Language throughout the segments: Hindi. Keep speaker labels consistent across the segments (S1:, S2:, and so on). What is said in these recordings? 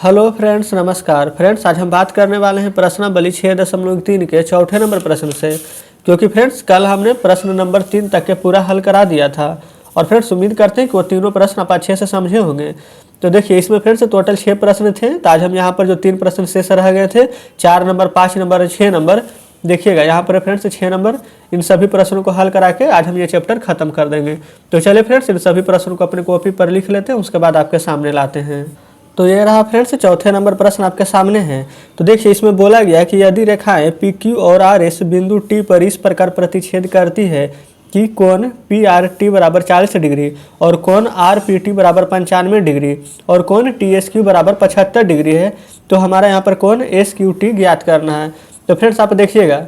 S1: हेलो फ्रेंड्स, नमस्कार फ्रेंड्स। आज हम बात करने वाले हैं प्रश्नावली 6.3 के चौथे नंबर प्रश्न से, क्योंकि फ्रेंड्स कल हमने प्रश्न नंबर 3 तक के पूरा हल करा दिया था। और फ्रेंड्स उम्मीद करते हैं कि वो तीनों प्रश्न आप अच्छे से समझे होंगे। तो देखिए, इसमें फ्रेंड्स टोटल 6 प्रश्न थे। तो आज हम यहाँ पर जो 3 प्रश्न शेष रह गए थे, 4 नंबर, 5 नंबर और 6 नंबर, देखिएगा यहाँ पर फ्रेंड्स 6 नंबर, इन सभी प्रश्नों को हल करा के आज हम ये चैप्टर खत्म कर देंगे। तो चलिए फ्रेंड्स, इन सभी प्रश्नों को अपने कॉपी पर लिख लेते हैं, उसके बाद आपके सामने लाते हैं। तो ये रहा फ्रेंड्स चौथे नंबर प्रश्न आपके सामने है। तो देखिए, इसमें बोला गया कि यदि रेखाएं पी क्यू और आर एस बिंदु टी पर इस प्रकार प्रतिच्छेद करती है कि कोण पी आर टी बराबर 40 डिग्री और कोण आर पी टी बराबर 95 डिग्री और कोण टी एस क्यू बराबर 75 डिग्री है, तो हमारा यहाँ पर कोण एस क्यू टी ज्ञात करना है। तो फ्रेंड्स आप देखिएगा,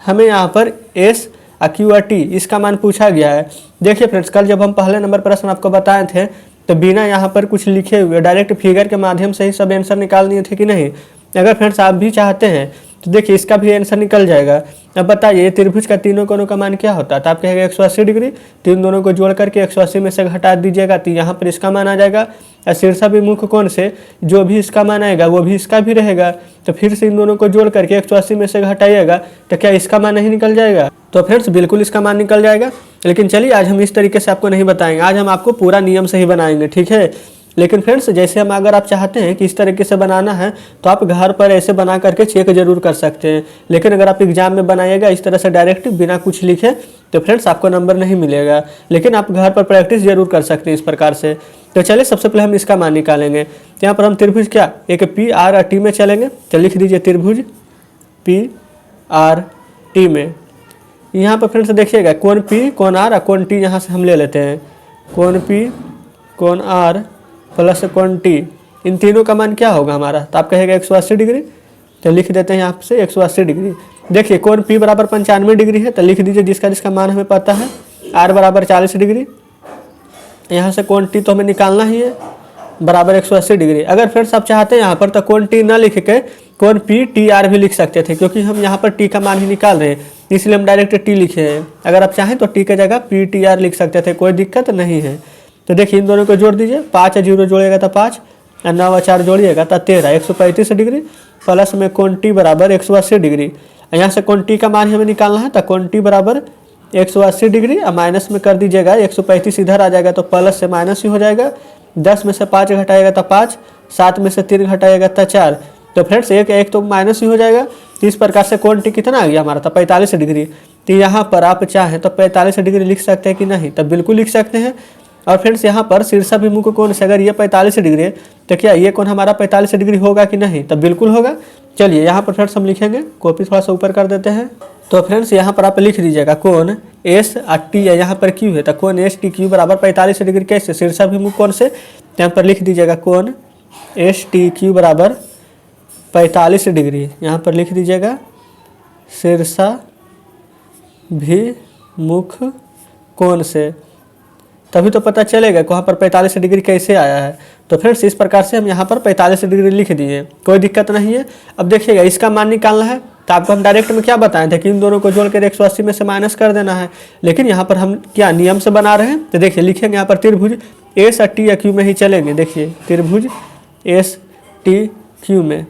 S1: हमें यहाँ पर एस क्यू आर टी इसका मान पूछा गया है। देखिए फ्रेंड्स, कल जब हम पहले नंबर प्रश्न आपको बताए थे तो बिना यहाँ पर कुछ लिखे हुए डायरेक्ट फिगर के माध्यम से ही सब आंसर निकाल दिए थे कि नहीं। अगर फ्रेंड्स आप भी चाहते हैं तो देखिए, इसका भी आंसर निकल जाएगा। अब बताइए, त्रिभुज का तीनों कोणों का मान क्या होता है? तो आप कहेंगे 180 डिग्री। तीन दोनों को जोड़ करके 180 में से घटा दीजिएगा तो यहाँ पर इसका मान आ जाएगा। और शीर्षाभिमुख कोण से जो भी इसका मान आएगा वो भी इसका भी रहेगा। तो फिर से इन दोनों को जोड़ करके 180 में से घटाइएगा तो क्या इसका मान नहीं निकल जाएगा? तो फ्रेंड्स बिल्कुल इसका मान निकल जाएगा। लेकिन चलिए, आज हम इस तरीके से आपको नहीं बताएंगे, आज हम आपको पूरा नियम से ही बनाएंगे, ठीक है। लेकिन फ्रेंड्स जैसे हम, अगर आप चाहते हैं कि इस तरीके से बनाना है तो आप घर पर ऐसे बना करके चेक जरूर कर सकते हैं। लेकिन अगर आप एग्जाम में बनाइएगा इस तरह से डायरेक्ट बिना कुछ लिखे तो फ्रेंड्स आपको नंबर नहीं मिलेगा। लेकिन आप घर पर प्रैक्टिस जरूर कर सकते हैं इस प्रकार से। तो चलिए, सबसे पहले हम इसका मान निकालेंगे। तो यहाँ पर हम त्रिभुज क्या एक पी आर और टी में चलेंगे। तो लिख दीजिए त्रिभुज पी आर टी में। यहाँ पर फ्रेंड्स देखिएगा, कोण पी, कोण आर और कोण टी यहाँ से हम ले लेते हैं। कोण पी, कोण आर प्लस कोण टी, इन तीनों का मान क्या होगा हमारा? तो आप कहेगा 180 डिग्री। तो लिख देते हैं यहाँ से 180 डिग्री। देखिए, कोण पी बराबर 95 डिग्री है, तो लिख दीजिए जिसका जिसका मान हमें पता है। आर बराबर 40 डिग्री, यहाँ से कोण टी तो हमें निकालना ही है, बराबर 180 डिग्री। अगर फ्रेंड्स आप चाहते हैं यहाँ पर तो कोण टी ना लिख के कोण पी टी आर भी लिख सकते थे, क्योंकि हम यहाँ पर टी का मान ही निकाल रहे हैं, इसलिए हम डायरेक्ट टी लिखे हैं। अगर आप चाहें तो टी की जगह पी टी आर लिख सकते थे, कोई दिक्कत नहीं है। तो देखिए, इन दोनों को जोड़ दीजिए। 5 और 0 जोड़िएगा तो 5 और 9 और 4 जोड़िएगा तो 13, 135 डिग्री प्लस में कोण टी बराबर 180 डिग्री। यहाँ से कोण टी का मान हमें निकालना है, तो कोण टी बराबर 180 डिग्री और माइनस में कर दीजिएगा। 135 इधर आ जाएगा तो प्लस से माइनस ही हो जाएगा। 10 में से 5 घटाएगा तो 5, 7 में से 3 घटाएगा तो 4। तो फ्रेंड्स एक तो माइनस ही हो जाएगा। तो इस प्रकार से कोण टी कितना आ गया हमारा? तो 45 डिग्री। तो यहाँ पर आप चाहें तो 45 डिग्री लिख सकते हैं कि नहीं? तो बिल्कुल लिख सकते हैं। और फ्रेंड्स यहाँ पर शीर्षाभिमुख कोण से अगर ये 45 डिग्री है तो क्या ये कोण हमारा 45 डिग्री होगा कि नहीं? तो बिल्कुल होगा। चलिए, यहाँ पर फ्रेंड्स हम लिखेंगे, कॉपी थोड़ा सा ऊपर कर देते हैं। तो फ्रेंड्स यहाँ पर आप लिख दीजिएगा कोण एस और टी है, यहाँ पर क्यू है, तो कोण एस टी क्यू बराबर 45 डिग्री। कैसे? शीर्षाभिमुख कोण से। यहाँ पर लिख दीजिएगा कोण एस टी क्यू बराबर 45 डिग्री। यहाँ पर लिख दीजिएगा शीर्षाभिमुख कोण से, तभी तो पता चलेगा कि वहाँ पर 45 डिग्री कैसे आया है। तो फ्रेंड्स इस प्रकार से हम यहाँ पर 45 डिग्री लिख दिए, कोई दिक्कत नहीं है। अब देखिएगा, इसका मान निकालना है तो आपको हम डायरेक्ट में क्या बताए थे कि इन दोनों को जोड़कर 180 में से माइनस कर देना है। लेकिन यहाँ पर हम क्या नियम से बना रहे हैं, तो देखिए लिखेंगे यहाँ पर त्रिभुज एस और टी या क्यू में ही चलेंगे। देखिए त्रिभुज एस टी क्यू में।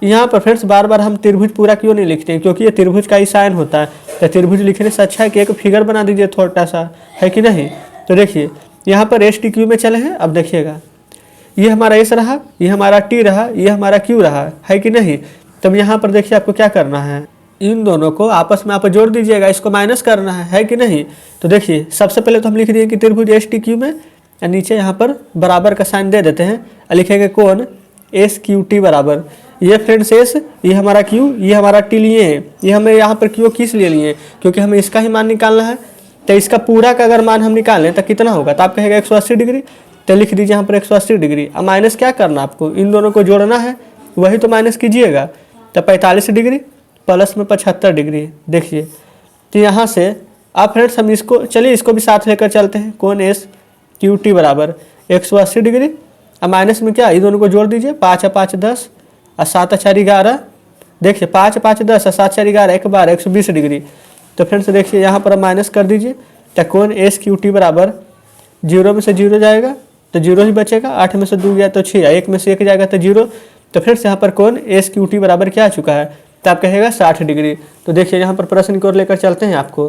S1: यहाँ पर फ्रेंड्स बार बार हम त्रिभुज पूरा क्यों नहीं लिखते हैं? क्योंकि ये त्रिभुज का ही साइन होता है। तो त्रिभुज लिखने से अच्छा है कि एक फिगर बना दीजिए छोटा सा, है कि नहीं। तो देखिए, यहाँ पर एस टी क्यू में चले हैं। अब देखिएगा, ये हमारा एस रहा, ये हमारा टी रहा, ये हमारा क्यू रहा, है कि नहीं। तब यहाँ पर देखिए आपको क्या करना है, इन दोनों को आपस में आप जोड़ दीजिएगा, इसको माइनस करना है कि नहीं। तो देखिए, सबसे पहले तो हम लिख दिए कि त्रिभुज एस टी क्यू में, और नीचे यहाँ पर बराबर का साइन दे देते हैं और लिखेंगे कोण एस क्यू टी बराबर, ये फ्रेंड्स एस, ये हमारा क्यू, ये हमारा टी लिए हैं। ये हमें यहाँ पर क्यू किस लिए लिए? क्योंकि हमें इसका ही मान निकालना है। तो इसका पूरा का अगर मान हम निकालें तो कितना होगा? तो आप कहेगा 180 डिग्री। तो लिख दीजिए यहाँ पर 180 डिग्री। अब माइनस क्या करना आपको? इन दोनों को जोड़ना है, वही तो माइनस कीजिएगा। तो 45 डिग्री प्लस में 75 डिग्री। देखिए, तो यहाँ से अब फ्रेंड्स हम इसको, चलिए इसको भी साथ लेकर चलते हैं। कोण एस क्यू टी बराबर 180 डिग्री। अब माइनस में क्या, इन दोनों को जोड़ दीजिए। 5 और 5 10 और 7 और 4 11। देखिए 5 और 5 10 और 7 4 11, एक बार 120 डिग्री। तो फ्रेंड्स देखिए, यहाँ पर माइनस कर दीजिए। तो कोण एस क्यू टी बराबर 0 में से 0 जाएगा तो जीरो ही बचेगा, 8 में से 2 गया तो 6, 1 में से 1 जाएगा तो जीरो। तो फ्रेंड्स यहाँ पर कोण एस क्यू टी बराबर क्या आ चुका है, तो आप कहेगा 60 डिग्री। तो देखिए यहाँ पर प्रश्न की ओर लेकर चलते हैं आपको।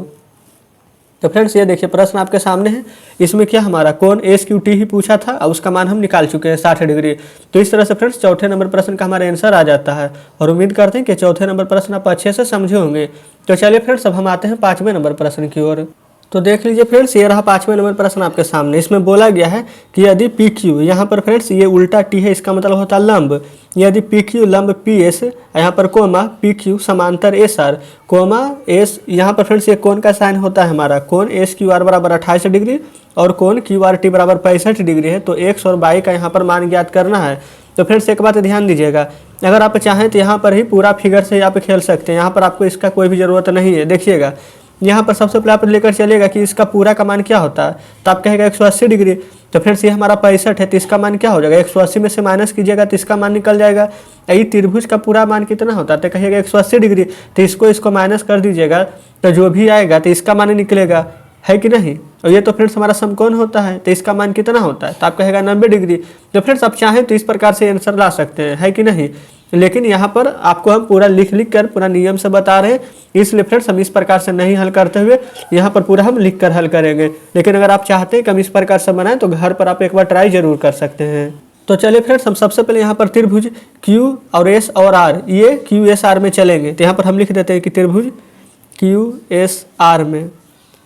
S1: तो फ्रेंड्स ये देखिए प्रश्न आपके सामने है, इसमें क्या हमारा कोण एस क्यू टी ही पूछा था और उसका मान हम निकाल चुके हैं 60 डिग्री। तो इस तरह से फ्रेंड्स चौथे नंबर प्रश्न का हमारा आंसर आ जाता है और उम्मीद करते हैं कि चौथे नंबर प्रश्न आप अच्छे से समझे होंगे। तो चलिए फ्रेंड्स अब हम आते हैं 5वें नंबर प्रश्न की ओर। तो देख लीजिए फ्रेंड्स ये रहा 5वें नंबर प्रश्न आपके सामने। इसमें बोला गया है कि यदि पी क्यू, यहाँ पर फ्रेंड्स ये उल्टा टी है, इसका मतलब होता है लंब। यदि पी क्यू लंब पी एस, यहाँ पर कोमा पी क्यू समांतर एस आर कोमा एस, यहाँ पर फ्रेंड्स ये कोण का साइन होता है हमारा कोण एस क्यू आर बराबर 28 डिग्री और कोण क्यू आर टी बराबर 65 डिग्री है। तो एक्स और वाई का यहाँ पर मान ज्ञात करना है। तो फ्रेंड्स एक बात ध्यान दीजिएगा, अगर आप चाहें तो यहाँ पर ही पूरा फिगर से आप खेल सकते हैं, यहाँ पर आपको इसका कोई भी ज़रूरत नहीं है। देखिएगा यहाँ पर सबसे पहले आप लेकर चलिएगा कि इसका पूरा का मान क्या होता है, तो आप कहेगा 180 डिग्री। तो फ्रेंड्स ये हमारा 65 है, तो इसका मान क्या हो जाएगा, 180 में से माइनस कीजिएगा तो इसका मान निकल जाएगा। यही त्रिभुज का पूरा मान कितना होता है, तो कहिएगा 180 डिग्री, तो इसको माइनस कर दीजिएगा तो जो भी आएगा तो इसका मान निकलेगा, है कि नहीं। और ये तो फ्रेंड्स हमारा समकोण होता है, तो इसका मान कितना होता है, तो आप कहेगा 90 डिग्री। तो फ्रेंड्स आप चाहें तो इस प्रकार से आंसर ला सकते हैं, है कि नहीं। लेकिन यहाँ पर आपको हम पूरा लिख कर पूरा नियम से बता रहे हैं, इसलिए फ्रेंड्स हम इस प्रकार से नहीं हल करते हुए यहाँ पर पूरा हम लिख कर हल करेंगे। लेकिन अगर आप चाहते हैं कि हम इस प्रकार से बनाएं तो घर पर आप एक बार ट्राई जरूर कर सकते हैं। तो चलिए फ्रेंड्स हम सबसे पहले यहाँ पर त्रिभुज क्यू और एस और आर, ये क्यू एस आर में चलेंगे। तो यहाँ पर हम लिख देते हैं कि त्रिभुज क्यू एस आर में,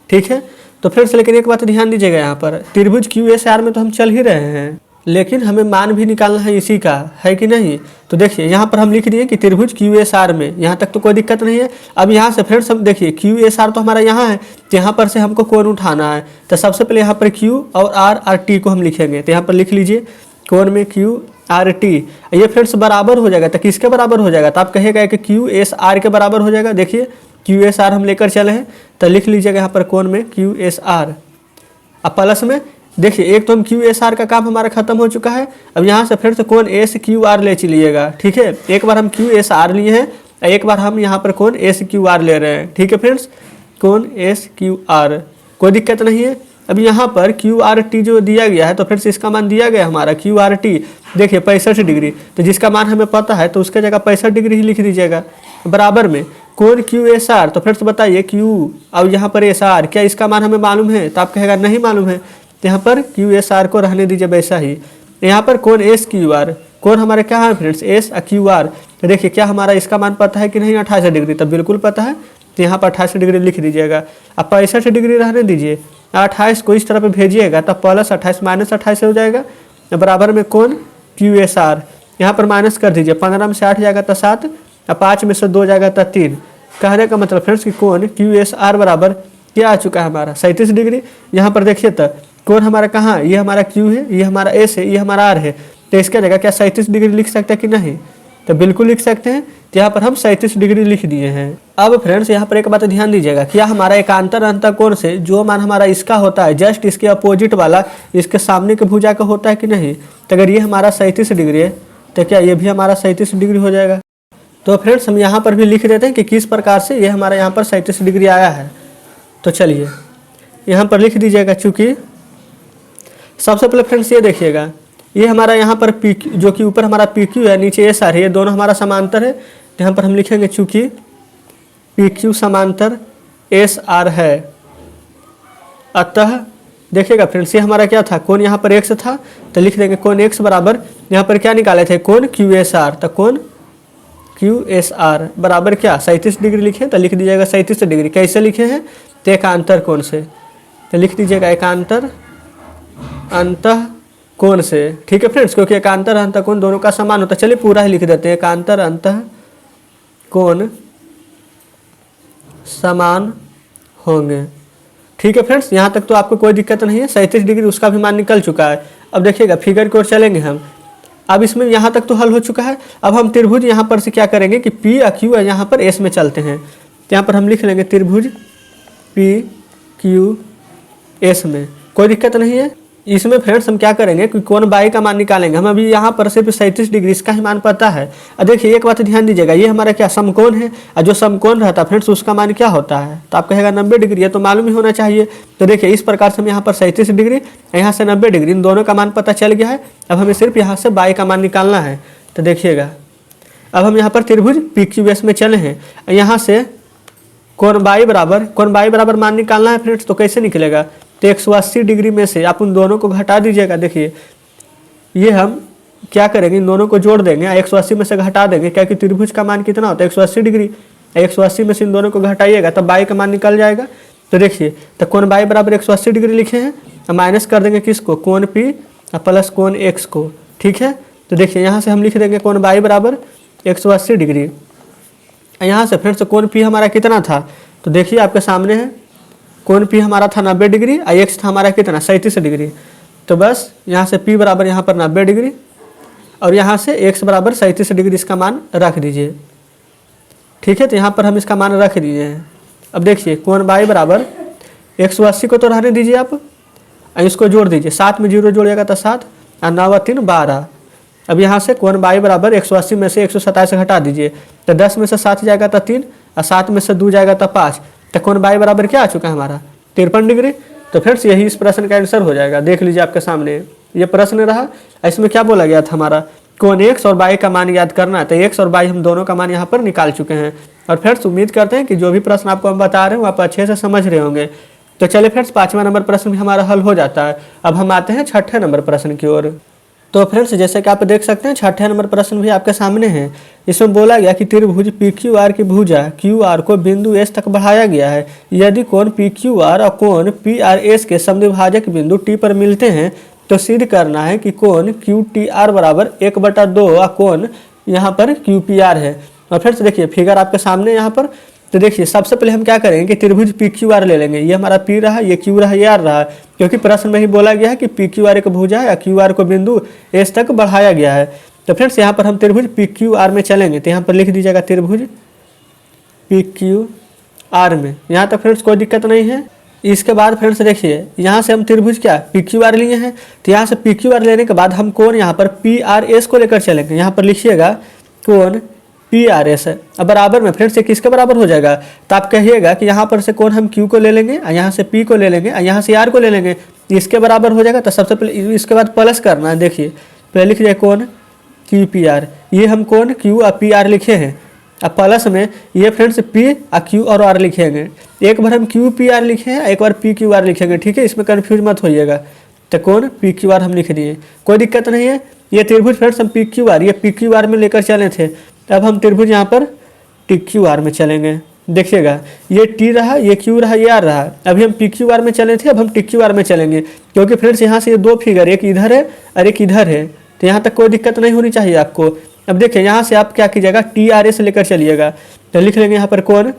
S1: ठीक है। तो फ्रेंड्स लेकिन एक बात ध्यान दीजिएगा, यहाँ पर त्रिभुज क्यू एस आर में तो हम चल ही रहे हैं, लेकिन हमें मान भी निकालना है इसी का, है कि नहीं। तो देखिए यहाँ पर हम लिख दिए कि त्रिभुज क्यू एस आर में, यहाँ तक तो कोई दिक्कत नहीं है। अब यहाँ से फ्रेंड्स हम देखिए क्यू एस आर तो हमारा यहाँ है, तो यहाँ पर से हमको कोण उठाना है। तो सबसे पहले यहाँ पर क्यू और आर टी को हम लिखेंगे। तो यहाँ पर लिख लीजिए कोण में क्यू आर टी, ये फ्रेंड्स बराबर हो जाएगा। तो किसके बराबर हो जाएगा, तो आप कहेगा कि क्यू एस आर के बराबर हो जाएगा। देखिए क्यू एस आर हम लेकर चले हैं, तो लिख लीजिएगा यहाँ पर कोण में क्यू एस आर। अब प्लस में देखिए एक तो हम क्यू एस आर का काम हमारा खत्म हो चुका है। अब यहाँ से फिर से कोण एस क्यू आर ले चलिएगा, ठीक है। एक बार हम क्यू एस आर लिए हैं, एक बार हम यहाँ पर कोण एस क्यू आर ले रहे हैं, ठीक है फ्रेंड्स। कोण एस क्यू आर कोई दिक्कत नहीं है। अब यहाँ पर क्यू आर टी जो दिया गया है, तो फ्रेंड्स इसका मान दिया गया हमारा क्यू आर टी, देखिए 65 डिग्री। तो जिसका मान हमें पता है तो उसके जगह 65 डिग्री ही लिख दीजिएगा। बराबर में कोण क्यू एस आर, तो फ्रेंड्स बताइए क्यू और यहाँ पर एस आर, क्या इसका मान हमें मालूम है, तो आप कहेगा नहीं मालूम है। तो यहाँ पर क्यू एस आर को रहने दीजिए वैसा ही। यहाँ पर कोण एस क्यू आर, कोण हमारे क्या है फ्रेंड्स एस क्यू आर। तो देखिए क्या हमारा इसका मान पता है कि नहीं, 28 डिग्री, तब बिल्कुल पता है। तो यहाँ पर 28 डिग्री लिख दीजिएगा। अब 65 डिग्री रहने दीजिए, 28 को इस तरह पे भेजिएगा तब प्लस 28 माइनस 28 हो जाएगा। बराबर में कोण क्यू एस आर, यहाँ पर माइनस कर दीजिए, 15 में से 8 जाएगा तो 7, अब 5 में से 2 जाएगा तो 3। कहने का मतलब फ्रेंड्स कि कोण क्यू एस आर बराबर क्या आ चुका है हमारा 37 डिग्री। यहाँ पर देखिए तो कोण हमारा कहाँ, ये हमारा क्यू है, ये हमारा एस है, ये हमारा आर है। तो इसका जगह क्या 37 डिग्री लिख सकते हैं कि नहीं, तो बिल्कुल लिख सकते हैं। तो यहाँ पर हम 37 डिग्री लिख दिए हैं। अब फ्रेंड्स यहाँ पर एक बात ध्यान दीजिएगा, क्या हमारा एकांतर अंतःकोण से जो मान हमारा इसका होता है जस्ट इसके अपोजिट वाला इसके सामने के भुजा का होता है कि नहीं। तो अगर ये हमारा 37 डिग्री है तो क्या ये भी हमारा 37 डिग्री हो जाएगा। तो फ्रेंड्स हम यहाँ पर भी लिख देते हैं कि किस प्रकार से ये हमारा यहाँ पर 37 डिग्री आया है। तो चलिए यहाँ पर लिख दीजिएगा, चूँकि सबसे पहले फ्रेंड्स ये देखिएगा, ये हमारा यहाँ पर पी जो कि ऊपर हमारा पी क्यू है, नीचे एस आर है, ये दोनों हमारा समांतर है। तो यहाँ पर हम लिखेंगे चूँकि पी क्यू समांतर एस आर है, अतः देखिएगा फ्रेंड्स ये हमारा क्या था, कोण यहाँ पर एक्स था, तो लिख देंगे कोण एक्स बराबर यहाँ पर क्या निकाले थे, कोण क्यू एस आर। तो कोण क्यू एस आर बराबर क्या 37 डिग्री लिखे, तो लिख दीजिएगा 37 डिग्री। कैसे लिखे हैं, तो एकांतर कोण से, तो लिख दीजिएगा एकांतर अंतः कोण से, ठीक है फ्रेंड्स, क्योंकि एकांतर अंतः कोण दोनों का समान होता है। चलिए पूरा ही लिख देते हैं, एकांतर अंतः कोण समान होंगे, ठीक है फ्रेंड्स। यहाँ तक तो आपको कोई दिक्कत नहीं है। 37 डिग्री उसका भी मान निकल चुका है। अब देखिएगा फिगर की ओर चलेंगे हम। अब इसमें यहाँ तक तो हल हो चुका है। अब हम त्रिभुज यहाँ पर से क्या करेंगे कि पी क्यू यहाँ पर एस में चलते हैं। यहाँ पर हम लिख लेंगे त्रिभुज पी क्यू एस में, कोई दिक्कत नहीं है। इसमें फ्रेंड्स हम क्या करेंगे कि कोण बाई का मान निकालेंगे। हम अभी यहाँ पर सिर्फ 37 डिग्री इसका ही मान पता है। और देखिए एक बात ध्यान दीजिएगा, ये हमारा क्या समकोण है, और जो समकोण रहता है फ्रेंड्स उसका मान क्या होता है, तो आप कहेगा 90 डिग्री, है तो मालूम ही होना चाहिए। तो देखिए इस प्रकार से हम यहाँ पर 37 डिग्री, यहाँ से 90 डिग्री, इन दोनों का मान पता चल गया है। अब हमें सिर्फ यहाँ से बाई का मान निकालना है। तो देखिएगा अब हम यहाँ पर त्रिभुज PQS में चले हैं, यहाँ से कोण बाई बराबर मान निकालना है फ्रेंड्स। तो कैसे निकलेगा, तो 180 डिग्री में से आप उन दोनों को घटा दीजिएगा। देखिए ये हम क्या करेंगे, इन दोनों को जोड़ देंगे, 180 में से घटा देंगे, क्या कि त्रिभुज का मान कितना होता है 180 डिग्री। 180 में से इन दोनों को घटाइएगा तब बाई का मान निकल जाएगा। तो देखिए तो कोण बाई बराबर 180 डिग्री लिखे हैं, माइनस कर देंगे किसको, कोण P प्लस कोण X को। ठीक है, तो देखिए यहाँ से हम लिख देंगे कोण बाई बराबर 180 डिग्री। यहाँ से फ्रेंड्स कोण P हमारा कितना था, तो देखिए आपके सामने है, कोण P हमारा था 90 डिग्री और X था हमारा कितना 37 डिग्री। तो बस यहाँ से P बराबर यहाँ पर 90 डिग्री और यहाँ से X बराबर 37 डिग्री इसका मान रख दीजिए। ठीक है, तो यहाँ पर हम इसका मान रख दिए हैं। अब देखिए कोण बाई बराबर 180 को तो रहने दीजिए आप, इसको जोड़ दीजिए, 7 में 0 जोड़िएगा तो 7 और 9 और 3 12। अब यहाँ से कोण बाई बराबर 180 में से 127 घटा दीजिए, तो 10 में से 7 जाएगा तो 3 और 7 में से 2 जाएगा तो 5। तो कोण बाई बराबर क्या आ चुका है हमारा 53 डिग्री। तो फ्रेंड्स यही इस प्रश्न का आंसर हो जाएगा। देख लीजिए आपके सामने ये प्रश्न रहा। इसमें क्या बोला गया था हमारा, कोण X और बाई का मान याद करना है। तो X और बाई हम दोनों का मान यहाँ पर निकाल चुके हैं। और फ्रेंड्स उम्मीद करते हैं कि जो भी प्रश्न आपको हम बता रहे हैं वो आप अच्छे से समझ रहे होंगे। तो चलिए फ्रेंड्स 5वां नंबर प्रश्न भी हमारा हल हो जाता है। अब हम आते हैं 6ठे नंबर प्रश्न की ओर। तो फ्रेंड्स जैसे कि आप देख सकते हैं 6ठे नंबर प्रश्न भी आपके सामने है। इसमें बोला गया कि त्रिभुज PQR की भुजा QR को बिंदु S तक बढ़ाया गया है। यदि कोण PQR और कोण PRS के समद्विभाजक बिंदु T पर मिलते हैं तो सिद्ध करना है कि कोण QTR बराबर 1/2 और कोण यहाँ पर QPR है। और फ्रेंड्स देखिए फिगर आपके सामने यहाँ पर। तो देखिए सबसे पहले हम क्या करेंगे कि त्रिभुज PQR ले लेंगे। ये हमारा P रहा, ये Q रहा, ये R रहा, क्योंकि प्रश्न में ही बोला गया है कि PQR एक भुजा है, QR को बिंदु S तक बढ़ाया गया है। तो फ्रेंड्स यहाँ पर हम त्रिभुज PQR में चलेंगे। तो यहाँ पर लिख दीजिएगा त्रिभुज PQR में। यहाँ तक फ्रेंड्स कोई दिक्कत नहीं है। इसके बाद फ्रेंड्स देखिए यहाँ से हम त्रिभुज क्या PQR लिए हैं। तो यहाँ से PQR लेने के बाद हम कोण यहाँ पर PRS को लेकर चलेंगे। यहाँ पर लिखिएगा कोण PRS है। अब बराबर में फ्रेंड्स ये किसके बराबर हो जाएगा, तो आप कहिएगा कि यहाँ पर से कोण हम Q को ले लेंगे और यहाँ से P को ले लेंगे और यहाँ से R को ले लेंगे, इसके बराबर हो जाएगा। तो सबसे पहले इसके बाद प्लस करना है। देखिए पहले लिख जाए कोण QPR, ये हम कोण Q और PR लिखे हैं। अब प्लस में ये फ्रेंड्स P और Q और R लिखेंगे। एक बार हम QPR लिखे हैं, एक बार PQR लिखेंगे। ठीक है, इसमें कन्फ्यूज मत होइएगा। तो कोण PQR हम लिख दिए, कोई दिक्कत नहीं है। ये त्रिभुज फ्रेंड्स हम PQR ये PQR में लेकर चले थे। अब हम त्रिभुज यहाँ पर TQR में चलेंगे। देखिएगा ये T रहा, ये Q रहा, ये R रहा। अभी हम PQR में चले थे, अब हम TQR में चलेंगे, क्योंकि फ्रेंड्स यहाँ से ये दो फिगर, एक इधर है और एक इधर है। तो यहाँ तक कोई दिक्कत नहीं होनी चाहिए आपको। अब देखिए यहाँ से आप क्या कीजिएगा TRS लेकर चलिएगा। तो लिख लेंगे यहाँ पर कोण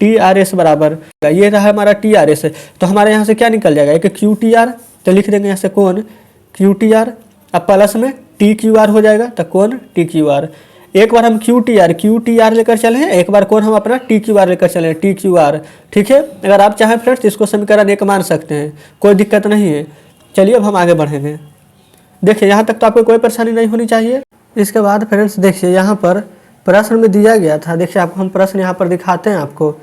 S1: TRS बराबर, ये रहा हमारा TRS। तो हमारे यहाँ से क्या निकल जाएगा, एक QTR। तो लिख देंगे यहाँ से कोण QTR, अब प्लस में TQR हो जाएगा। तो कोण TQR। एक बार हम QTR लेकर चले हैं, एक बार कोण हम अपना TQR लेकर चले TQR। ठीक है, अगर आप चाहें फ्रेंड्स इसको समीकरण 1 मान सकते हैं, कोई दिक्कत नहीं है। चलिए अब हम आगे बढ़ेंगे। देखिए यहाँ तक तो आपको कोई परेशानी नहीं होनी चाहिए। इसके बाद फ्रेंड्स देखिए यहाँ पर प्रश्न में दिया गया था। देखिए आपको हम प्रश्न यहाँ पर दिखाते हैं आपको।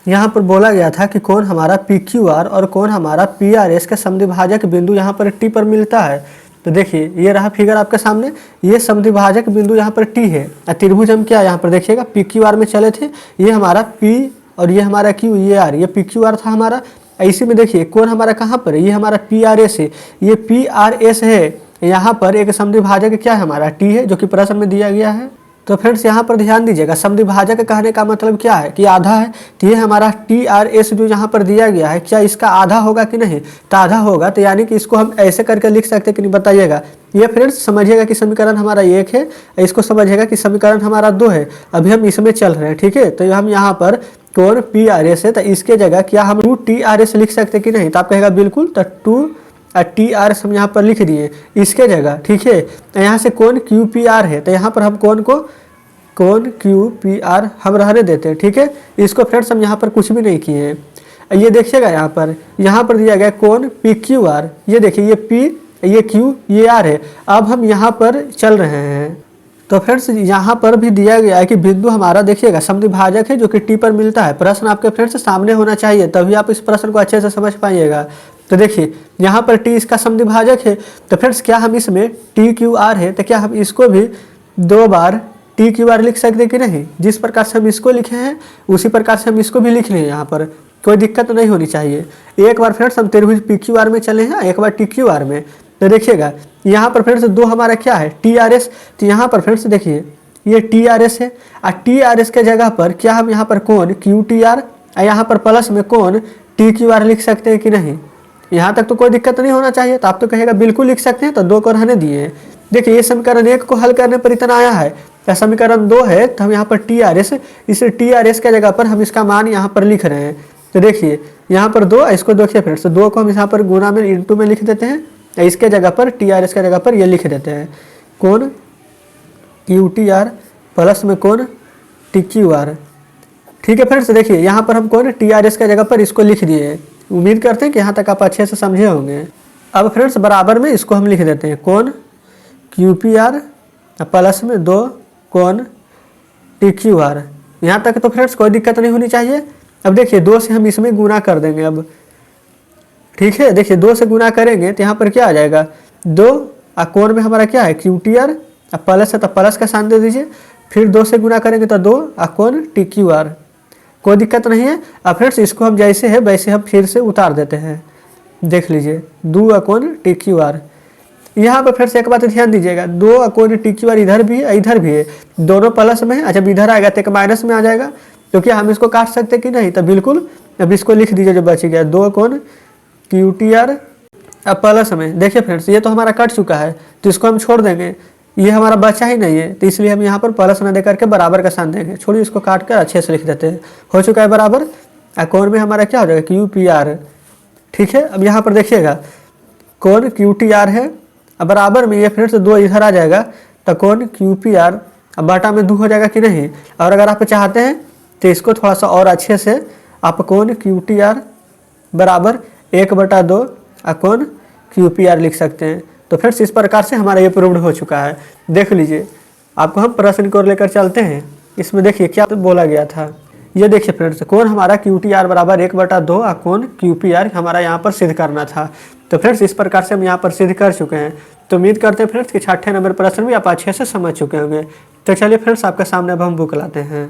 S1: यहाँ पर बोला गया था कि कोण हमारा PQR और कोण हमारा PRS के समद्विभाजक बिंदु यहाँ पर T पर मिलता है। तो देखिए ये रहा फिगर आपके सामने, ये समद्विभाजक बिंदु यहाँ पर T है। त्रिभुज हम क्या यहाँ पर देखिएगा PQR में चले थे, ये हमारा P और ये हमारा Q, ये R, ये PQR था हमारा। इसी में देखिए कोण हमारा कहाँ पर है, ये हमारा PRS है, ये PRS है। यहाँ पर एक समद्विभाजक क्या है हमारा T है, जो कि प्रश्न में दिया गया है। तो फ्रेंड्स यहाँ पर ध्यान दीजिएगा, समद्विभाजक कहने का मतलब क्या है कि आधा है। तो ये हमारा TRS जो यहाँ पर दिया गया है, क्या इसका आधा होगा कि नहीं, तो आधा होगा। तो यानी कि इसको हम ऐसे करके लिख सकते हैं कि नहीं, बताइएगा। ये फ्रेंड्स समझिएगा कि समीकरण हमारा 1 है, इसको समझिएगा कि समीकरण हमारा 2 है। अभी हम इसमें चल रहे हैं। ठीक है, तो हम यहाँ पर कोण PRS है, तो इसके जगह क्या हम 2TRS लिख सकते कि नहीं, तो आप कहेगा बिल्कुल। तो 2TRS हम यहाँ पर लिख दिए इसके जगह। ठीक है, तो यहाँ से कोण QPR है, तो यहाँ पर हम कोण QPR हम रहने देते हैं। ठीक है, इसको फ्रेंड्स हम यहाँ पर कुछ भी नहीं किए हैं। ये देखिएगा यहाँ पर दिया गया कोण पी क्यू आर, ये देखिए ये पी, ये क्यू, ये आर है। अब हम यहाँ पर चल रहे हैं तो फ्रेंड्स यहाँ पर भी दिया गया है कि बिंदु हमारा देखिएगा समद्विभाजक है जो कि टी पर मिलता है। प्रश्न आपके फ्रेंड्स सामने होना चाहिए तभी आप इस प्रश्न को अच्छे से समझ पाइएगा। तो देखिए यहाँ पर टी इसका समद्विभाजक है, तो फ्रेंड्स क्या हम इसमें टी क्यू आर है तो क्या हम इसको भी 2 बार टी क्यू आर लिख सकते कि नहीं। जिस प्रकार से हम इसको लिखे हैं उसी प्रकार से हम इसको भी लिख लें, यहाँ पर कोई दिक्कत नहीं होनी चाहिए। एक बार फ्रेंड्स हम त्रिभुज पी क्यू आर में चले हैं, एक बार टी क्यू आर में। तो देखिएगा यहाँ पर फ्रेंड्स 2 हमारा क्या है टी आर एस, तो यहाँ पर फ्रेंड्स देखिए ये टी आर एस है और टी आर एस के जगह पर क्या हम यहाँ पर कोण क्यू टी आर और यहाँ पर प्लस में कोण टी क्यू आर लिख सकते हैं कि नहीं। यहाँ तक तो कोई दिक्कत नहीं होना चाहिए। तो आप तो कहेगा बिल्कुल लिख सकते हैं, तो 2 को रहने दिए हैं। देखिए ये समीकरण 1 को हल करने पर इतना आया है, तो समीकरण 2 है तो हम यहाँ पर टी आर एस, इस टी आर एस के जगह पर हम इसका मान यहाँ पर लिख रहे हैं। तो देखिए यहाँ पर 2, इसको देखिए फ्रेंड्स, तो 2 को हम यहाँ पर गुना में इंटू में लिख देते हैं, इसके जगह पर टी आर एस के जगह पर ये लिख देते हैं कोण क्यू टी आर प्लस में कोण टी क्यू आर। ठीक है फ्रेंड्स, देखिए यहाँ पर हम कोण टी आर एस के जगह पर इसको लिख दिए हैं। उम्मीद करते हैं कि यहाँ तक आप अच्छे से समझे होंगे। अब फ्रेंड्स बराबर में इसको हम लिख देते हैं कोण क्यू पी आर प्लस में 2 कोण टी क्यू आर। यहाँ तक तो फ्रेंड्स कोई दिक्कत नहीं होनी चाहिए। अब देखिए 2 से हम इसमें गुना कर देंगे अब, ठीक है। देखिए 2 से गुना करेंगे तो यहाँ पर क्या आ जाएगा 2 और कोण में हमारा क्या है क्यू टी आर, अब प्लस है तो प्लस का साइन दे दीजिए, फिर 2 से गुना करेंगे तो 2 और कोण टी क्यू आर। कोई दिक्कत नहीं है। अब फ्रेंड्स इसको हम जैसे है वैसे हम फिर से उतार देते हैं। देख लीजिए 2 और कोण टी क्यू आर। यहाँ पर फिर से एक बात ध्यान दीजिएगा, 2 और कोण टी क्यू आर इधर भी है इधर भी है, दोनों प्लस में है। अच्छा जब इधर आएगा तो एक माइनस में आ जाएगा, तो क्या हम इसको काट सकते कि नहीं। तो बिल्कुल अब इसको लिख दीजिए जो बच गया 2 कोण क्यू टी आर अब प्लस में। देखिए फ्रेंड्स ये तो हमारा कट चुका है तो इसको हम छोड़ देंगे, ये हमारा बचा ही नहीं है, तो इसलिए हम यहाँ पर प्लस न दे करके बराबर का साइन देंगे। छोड़िए इसको काट कर अच्छे से लिख देते हैं। हो चुका है बराबर, और कोण में हमारा क्या हो जाएगा क्यू पी आर। ठीक है, अब यहाँ पर देखिएगा कोण क्यू टी आर है, अब बराबर में ये फ्रेंड्स 2 इधर आ जाएगा तो कोण क्यू पी आर अब बाटा में 2 हो जाएगा कि नहीं। और अगर आप चाहते हैं तो इसको थोड़ा सा और अच्छे से आप कोण क्यू टी आर बराबर 1/2 और कोण क्यू पी आर लिख सकते हैं। तो फ्रेंड्स इस प्रकार से हमारा ये प्रूव्ड हो चुका है। देख लीजिए आपको हम प्रश्न को लेकर चलते हैं। इसमें देखिए क्या तो बोला गया था, ये देखिए फ्रेंड्स कोण हमारा क्यू टी आर बराबर 1/2 और कोण क्यू पी आर हमारा यहाँ पर सिद्ध करना था। तो फ्रेंड्स इस प्रकार से हम यहाँ पर सिद्ध कर चुके हैं। तो उम्मीद करते हैं फ्रेंड्स कि 6ठे नंबर प्रश्न भी आप अच्छे से समझ चुके होंगे। तो चलिए फ्रेंड्स आपके सामने अब हम बुक लाते हैं।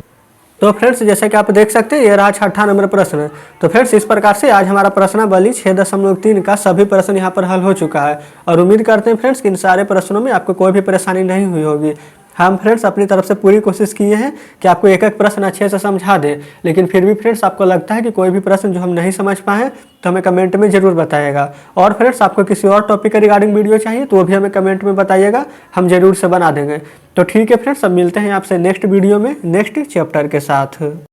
S1: तो फ्रेंड्स जैसे कि आप देख सकते हैं ये रहा 6ठा नंबर प्रश्न। तो फ्रेंड्स इस प्रकार से आज हमारा प्रश्नावली 6.3 का सभी प्रश्न यहाँ पर हल हो चुका है। और उम्मीद करते हैं फ्रेंड्स कि इन सारे प्रश्नों में आपको कोई भी परेशानी नहीं हुई होगी। हम फ्रेंड्स अपनी तरफ से पूरी कोशिश किए हैं कि आपको एक एक प्रश्न अच्छे से समझा दें, लेकिन फिर भी फ्रेंड्स आपको लगता है कि कोई भी प्रश्न जो हम नहीं समझ पाए तो हमें कमेंट में ज़रूर बताइएगा। और फ्रेंड्स आपको किसी और टॉपिक के रिगार्डिंग वीडियो चाहिए तो वो भी हमें कमेंट में बताइएगा, हम ज़रूर से बना देंगे। तो ठीक है फ्रेंड्स, अब मिलते हैं आपसे नेक्स्ट वीडियो में नेक्स्ट चैप्टर के साथ।